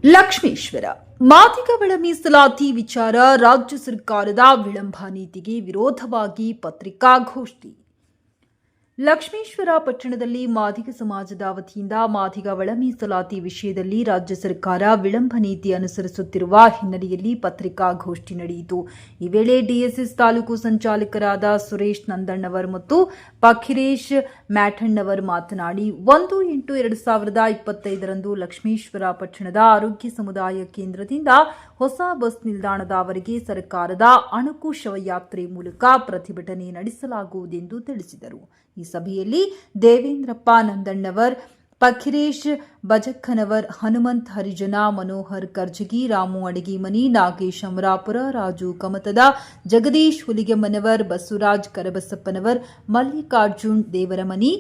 ಲಕ್ಷ್ಮೇಶ್ವರ ಮಾದಿಗಗಳ ಮೀಸಲಾತಿ ವಿಚಾರ ರಾಜ್ಯ ಸರ್ಕಾರದ ವಿಳಂಬ ನೀತಿಗೆ ವಿರೋಧವಾಗಿ ಪತ್ರಿಕಾಗೋಷ್ಠಿ. ಲಕ್ಷ್ಮೇಶ್ವರ ಪಟ್ಟಣದಲ್ಲಿ ಮಾದಿಗ ಸಮಾಜದ ವತಿಯಿಂದ ಮಾದಿಗ ಒಳ ಮೀಸಲಾತಿ ವಿಷಯದಲ್ಲಿ ರಾಜ್ಯ ಸರ್ಕಾರ ವಿಳಂಬ ನೀತಿ ಅನುಸರಿಸುತ್ತಿರುವ ಹಿನ್ನೆಲೆಯಲ್ಲಿ ಪತ್ರಿಕಾಗೋಷ್ಠಿ ನಡೆಯಿತು. ಈ ವೇಳೆ ಡಿಎಸ್ಎಸ್ ತಾಲೂಕು ಸಂಚಾಲಕರಾದ ಸುರೇಶ್ ನಂದಣ್ಣವರ್ ಮತ್ತು ಪಖಿರೇಶ್ ಮ್ಯಾಠಣ್ಣವರ್ ಮಾತನಾಡಿ 1/8/2025 ಲಕ್ಷ್ಮೇಶ್ವರ ಪಟ್ಟಣದ ಆರೋಗ್ಯ ಸಮುದಾಯ ಕೇಂದ್ರದಿಂದ ಹೊಸ ಬಸ್ ನಿಲ್ದಾಣದವರೆಗೆ ಸರ್ಕಾರದ ಅಣಕು ಶವಯಾತ್ರೆ ಮೂಲಕ ಪ್ರತಿಭಟನೆ ನಡೆಸಲಾಗುವುದೆಂದು ತಿಳಿಸಿದರು. ಈ ಸಭೆಯಲ್ಲಿ ದೇವೇಂದ್ರಪ್ಪ ನಂದಣ್ಣವರ್, ಪಖಿರೇಶ್ ಬಜಕ್ಕನವರ್, ಹನುಮಂತ್ ಹರಿಜನ, ಮನೋಹರ್ ಕರ್ಜಗಿ, ರಾಮು ಅಡಗಿಮನಿ, ನಾಗೇಶ್ ಅಮರಾಪುರ, ರಾಜು ಕಮತದ, ಜಗದೀಶ್ ಹುಲಿಗೆಮ್ಮನವರ್, ಬಸವರಾಜ್ ಕರಬಸಪ್ಪನವರ್, ಮಲ್ಲಿಕಾರ್ಜುನ್ ದೇವರಮನಿ,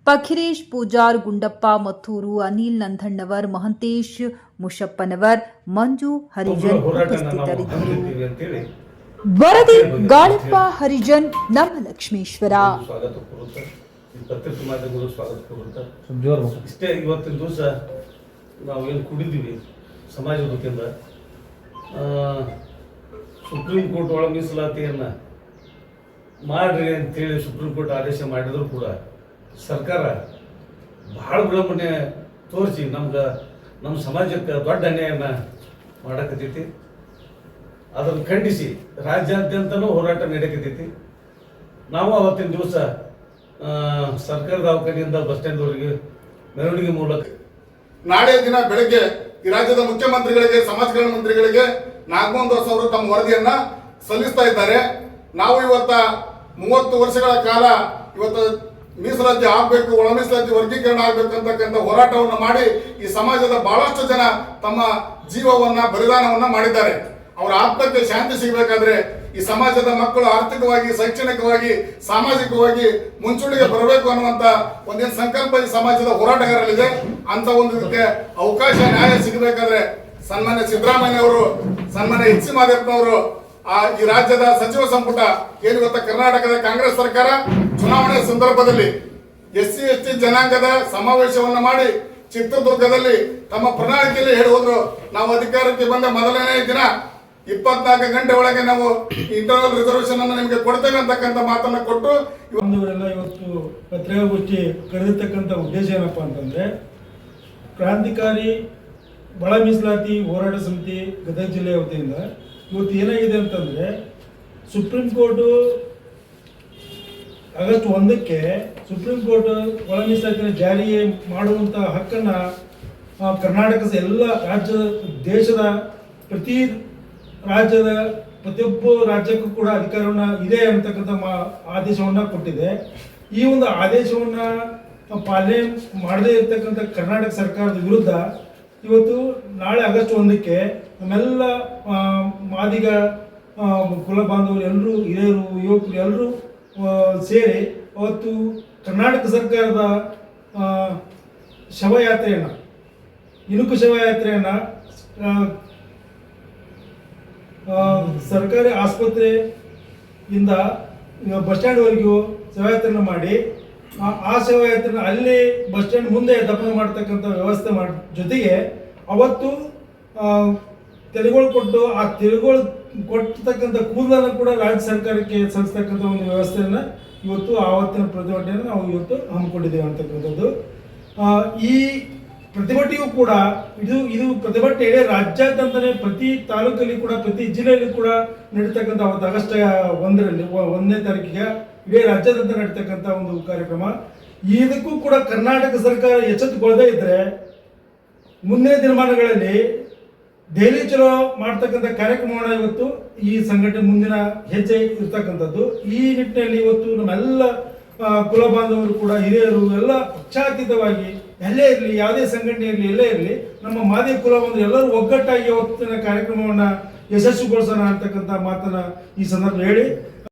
ಪಖಿರೇಶ್ ಪೂಜಾರ್, ಗುಂಡಪ್ಪ ಮತ್ತೂರು, ಅನಿಲ್ ನಂದಣ್ಣವರ್, ಮಹಂತೇಶ್ ಮುಷಪ್ಪನವರ್, ಮಂಜು ಹರಿಜನ್ ಉಪಸ್ಥಿತರಿದ್ದರು. ವರದಿ ಗಾಳಪ್ಪ ಹರಿಜನ್, ನಮ್ಮ ಲಕ್ಷ್ಮೇಶ್ವರ. ಇಷ್ಟೇ ಇವತ್ತಿನ ದಿವಸ ನಾವೇನು ಕುಡಿದೀವಿ ಸಮಾಜದ ವತಿಯಿಂದ ಸುಪ್ರೀಂ ಕೋರ್ಟ್ ಒಳ ಮೀಸಲಾತಿಯನ್ನು ಮಾಡ್ರಿ ಅಂತೇಳಿ ಸುಪ್ರೀಂ ಕೋರ್ಟ್ ಆದೇಶ ಮಾಡಿದ್ರು ಕೂಡ ಸರ್ಕಾರ ಬಹಳ ವಿಳಂಬನೆ ತೋರಿಸಿ ನಮ್ಮ ಸಮಾಜಕ್ಕೆ ದೊಡ್ಡ ಅನ್ಯಾಯನ ಮಾಡಕತ್ತೈತಿ. ಅದನ್ನು ಖಂಡಿಸಿ ರಾಜ್ಯಾದ್ಯಂತನೂ ಹೋರಾಟ ನಡೆಯಕತ್ತೈತಿ. ನಾವು ಅವತ್ತಿನ ದಿವಸ ಸರ್ಕಾರದ ದವಾಖಾನೆಯಿಂದ ಬಸ್ ಸ್ಟ್ಯಾಂಡ್ವರೆಗೆ ಮೆರವಣಿಗೆ ಮೂಲಕ ನಾಳೆ ದಿನ ಬೆಳಗ್ಗೆ ಈ ರಾಜ್ಯದ ಮುಖ್ಯಮಂತ್ರಿಗಳಿಗೆ, ಸಮಾಜ ಕಲ್ಯಾಣ ಮಂತ್ರಿಗಳಿಗೆ ನಾಗಮೋಹನ್ ದಾಸ್ ಅವರು ತಮ್ಮ ವರದಿಯನ್ನ ಸಲ್ಲಿಸ್ತಾ ಇದ್ದಾರೆ. ನಾವು ಇವತ್ತ 30 ವರ್ಷಗಳ ಕಾಲ ಇವತ್ತು ಮೀಸಲಾತಿ ಆಗ್ಬೇಕು, ಒಳ ಮೀಸಲಾತಿ ವರ್ಗೀಕರಣ ಆಗ್ಬೇಕು ಅಂತಕ್ಕಂಥ ಹೋರಾಟವನ್ನು ಮಾಡಿ ಈ ಸಮಾಜದ ಬಹಳಷ್ಟು ಜನ ತಮ್ಮ ಜೀವವನ್ನ ಬಲಿದಾನವನ್ನ ಮಾಡಿದ್ದಾರೆ. ಅವರ ಆತ್ಮಕ್ಕೆ ಶಾಂತಿ ಸಿಗಬೇಕಾದ್ರೆ ಈ ಸಮಾಜದ ಮಕ್ಕಳು ಆರ್ಥಿಕವಾಗಿ, ಶೈಕ್ಷಣಿಕವಾಗಿ, ಸಾಮಾಜಿಕವಾಗಿ ಮುಂಚೂಣಿಗೆ ಬರಬೇಕು ಅನ್ನುವಂತ ಒಂದೇನು ಸಂಕಲ್ಪ ಈ ಸಮಾಜದ ಹೋರಾಟಗಾರರಿದೆ. ಅಂತ ಒಂದು ಇದಕ್ಕೆ ಅವಕಾಶ, ನ್ಯಾಯ ಸಿಗಬೇಕಾದ್ರೆ ಸನ್ಮಾನ್ಯ ಸಿದ್ದರಾಮಯ್ಯ ಅವರು, ಸನ್ಮಾನ್ಯ ಎಚ್ ಸಿ ಮಾದೇವನವರು, ಈ ರಾಜ್ಯದ ಸಚಿವ ಸಂಪುಟ ಏನು ಇವತ್ತ ಕರ್ನಾಟಕದ ಕಾಂಗ್ರೆಸ್ ಸರ್ಕಾರ ಚುನಾವಣೆ ಸಂದರ್ಭದಲ್ಲಿ SC ST ಜನಾಂಗದ ಸಮಾವೇಶವನ್ನು ಮಾಡಿ ಚಿತ್ರದುರ್ಗದಲ್ಲಿ ತಮ್ಮ ಪ್ರಣಾಳಿಕೆಯಲ್ಲಿ ಹೇಳಿ ಹೋದ್ರು, ನಾವು ಅಧಿಕಾರಕ್ಕೆ ಬಂದ ಮೊದಲನೇ ದಿನ 24 ಗಂಟೆ ಒಳಗೆ ನಾವು ಇಂಟರ್ನಲ್ ರಿಸರ್ವೇಶನ್ ಅನ್ನು ನಿಮಗೆ ಕೊಡ್ತೇವೆ ಅಂತಕ್ಕಂಥ ಮಾತನ್ನ ಕೊಟ್ಟು ಇವತ್ತು ಪತ್ರಿಕಾಗೋಷ್ಠಿ ಕರೆದಿರ್ತಕ್ಕಂಥ ಉದ್ದೇಶ ಏನಪ್ಪಾ ಅಂತಂದ್ರೆ, ಕ್ರಾಂತಿಕಾರಿ ಒಳ ಮೀಸಲಾತಿ ಹೋರಾಟ ಸಮಿತಿ ಗದಗ ಜಿಲ್ಲೆಯ ವತಿಯಿಂದ ಇವತ್ತು ಏನಾಗಿದೆ ಅಂತಂದ್ರೆ, ಸುಪ್ರೀಂ ಕೋರ್ಟ್ ಆಗಸ್ಟ್ 1ಕ್ಕೆ ಸುಪ್ರೀಂ ಕೋರ್ಟ್ ಒಳ ಮೀಸಲಾತಿನ ಜಾರಿ ಮಾಡುವಂತ ಹಕ್ಕನ್ನ ಕರ್ನಾಟಕದ ಎಲ್ಲ ರಾಜ್ಯದ, ದೇಶದ ಪ್ರತಿ ರಾಜ್ಯದ ಪ್ರತಿಯೊಬ್ಬ ರಾಜ್ಯಕ್ಕೂ ಕೂಡ ಅಧಿಕಾರವನ್ನ ಇದೆ ಅಂತಕ್ಕಂಥ ಆದೇಶವನ್ನ ಕೊಟ್ಟಿದೆ. ಈ ಒಂದು ಆದೇಶವನ್ನ ಪಾಲನೆ ಮಾಡದೇ ಇರತಕ್ಕಂಥ ಕರ್ನಾಟಕ ಸರ್ಕಾರದ ವಿರುದ್ಧ ಇವತ್ತು ನಾಳೆ ಆಗಸ್ಟ್ 1ಕ್ಕೆ ನಮ್ಮೆಲ್ಲ ಮಾದಿಗ ಕುಲ ಬಾಂಧವರು ಎಲ್ಲರೂ, ಹಿರಿಯರು, ಯುವಕರು ಎಲ್ಲರೂ ಸೇರಿ ಅವತ್ತು ಕರ್ನಾಟಕ ಸರ್ಕಾರದ ಶವಯಾತ್ರೆಯನ್ನು, ಇಣುಕು ಶವಯಾತ್ರೆಯನ್ನು ಸರ್ಕಾರಿ ಆಸ್ಪತ್ರೆಯಿಂದ ಬಸ್ ಸ್ಟ್ಯಾಂಡ್ವರೆಗೂ ಶವಯಾತ್ರೆಯನ್ನು ಮಾಡಿ ಆ ಶವಯಾತ್ರೆನ ಅಲ್ಲಿ ಬಸ್ ಸ್ಟ್ಯಾಂಡ್ ಮುಂದೆ ದಫನ ಮಾಡ್ತಕ್ಕಂಥ ವ್ಯವಸ್ಥೆ ಜೊತೆಗೆ ಅವತ್ತು ತೆರಿಗಳು ಕೊಟ್ಟು ಆ ತೆರಿಗಳು ಕೊಟ್ಟತಕ್ಕಂಥ ಕೂದಲನ್ನು ಕೂಡ ರಾಜ್ಯ ಸರ್ಕಾರಕ್ಕೆ ಸಲ್ಲಿಸ್ತಕ್ಕಂಥ ಒಂದು ವ್ಯವಸ್ಥೆಯನ್ನು ಇವತ್ತು ಆವತ್ತಿನ ಪ್ರತಿಭಟನೆಯನ್ನು ನಾವು ಇವತ್ತು ಹಮ್ಮಿಕೊಂಡಿದ್ದೇವೆ ಅಂತಕ್ಕಂಥದ್ದು. ಈ ಪ್ರತಿಭಟನೆಯೂ ಕೂಡ ಇದು ಪ್ರತಿಭಟನೆ ಇಡೀ ರಾಜ್ಯಾದ್ಯಂತನೇ ಪ್ರತಿ ತಾಲೂಕಲ್ಲಿ ಕೂಡ, ಪ್ರತಿ ಜಿಲ್ಲೆಯಲ್ಲಿ ಕೂಡ ನಡೀತಕ್ಕಂಥ ಅವತ್ತು ಆಗಸ್ಟ್ 1ನೇ ತಾರೀಕಿಗೆ ಇಡೀ ರಾಜ್ಯಾದ್ಯಂತ ನಡೀತಕ್ಕಂಥ ಒಂದು ಕಾರ್ಯಕ್ರಮ. ಇದಕ್ಕೂ ಕೂಡ ಕರ್ನಾಟಕ ಸರ್ಕಾರ ಎಚ್ಚೆತ್ತುಕೊಳ್ಳದೇ ಇದ್ರೆ ಮುಂದಿನ ದಿನಮಾನಗಳಲ್ಲಿ ದೆಹಲಿ ಚಲೋ ಮಾಡ್ತಕ್ಕಂಥ ಕಾರ್ಯಕ್ರಮವನ್ನು ಇವತ್ತು ಈ ಸಂಘಟನೆ ಮುಂದಿನ ಹೆಜ್ಜೆ ಇರ್ತಕ್ಕಂಥದ್ದು. ಈ ನಿಟ್ಟಿನಲ್ಲಿ ಇವತ್ತು ನಮ್ಮೆಲ್ಲ ಕುಲ ಬಾಂಧವರು ಕೂಡ, ಹಿರಿಯರು ಎಲ್ಲ ಪಕ್ಷಾತೀತವಾಗಿ ಎಲ್ಲೇ ಇರಲಿ, ಯಾವುದೇ ಸಂಘಟನೆ ಇರಲಿ, ಎಲ್ಲೇ ಇರಲಿ, ನಮ್ಮ ಮಾದಿಗ ಕುಲ ಬಾಂಧವರು ಎಲ್ಲರೂ ಒಗ್ಗಟ್ಟಾಗಿ ಅವತ್ತಿನ ಕಾರ್ಯಕ್ರಮವನ್ನು ಯಶಸ್ವಿಗೊಳಿಸೋಣ ಅಂತಕ್ಕಂಥ ಮಾತನ್ನ ಈ ಸಂದರ್ಭ ಹೇಳಿ